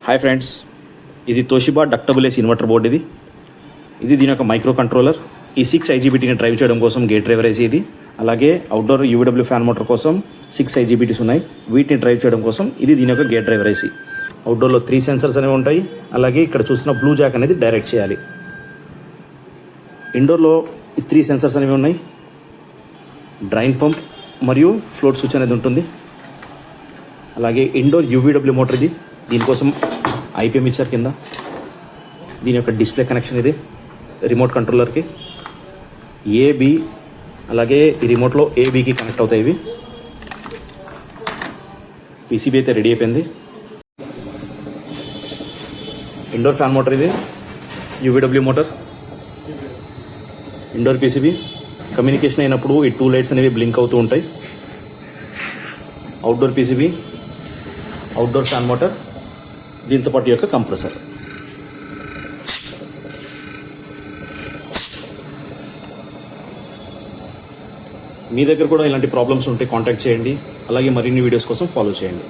Hi friends, ఇది Toshiba డక్టబుల్ AC inverter board. ఇది దీని యొక్క మైక్రో కంట్రోలర్. ఈ 6 IGBTని డ్రైవ్ చేయడం కోసం గేట్ డ్రైవర్ ఏసీ ఇది. అలాగే అవుట్డోర్ UVW ఫ్యాన్ మోటార్ కోసం 6 IGBTs ఉన్నాయి. వీటిని డ్రైవ్ చేయడం కోసం ఇది దీని యొక్క గేట్ డ్రైవర్ ఏసీ. అవుట్డోర్లో 3 సెన్సర్స్ అనేవి ఉంటాయి. అలాగే ఇక్కడ చూసిన బ్లూ జాక్ అనేది డైరెక్ట్ చేయాలి. ఇండోర్లో 3 సెన్సర్స్ అనేవి ఉన్నాయి. డ్రైన్ పంప్ మరియు ఫ్లోట్ స్విచ్ అనేది ఉంటుంది. అలాగే ఇండోర్ UVW మోటార్ ఇది. దీనికోసం IPM ఇచ్చారు కింద. దీని యొక్క డిస్ప్లే కనెక్షన్ ఇది రిమోట్ కంట్రోలర్కి. AB అలాగే ఈ రిమోట్లో ABకి కనెక్ట్ అవుతాయి. ఇవి PCB అయితే రెడీ అయిపోయింది. ఇండోర్ ఫ్యాన్ మోటార్ ఇది, UVW motor, indoor PCB. Communication అయినప్పుడు ఈ 2 లైట్స్ అనేవి బ్లింక్ అవుతూ ఉంటాయి. Outdoor PCB, outdoor fan motor, దీంతో పాటు యొక్క కంప్రెసర్. మీ దగ్గర కూడా ఇలాంటి ప్రాబ్లమ్స్ ఉంటే కాంటాక్ట్ చేయండి. అలాగే మరిన్ని వీడియోస్ కోసం ఫాలో చేయండి.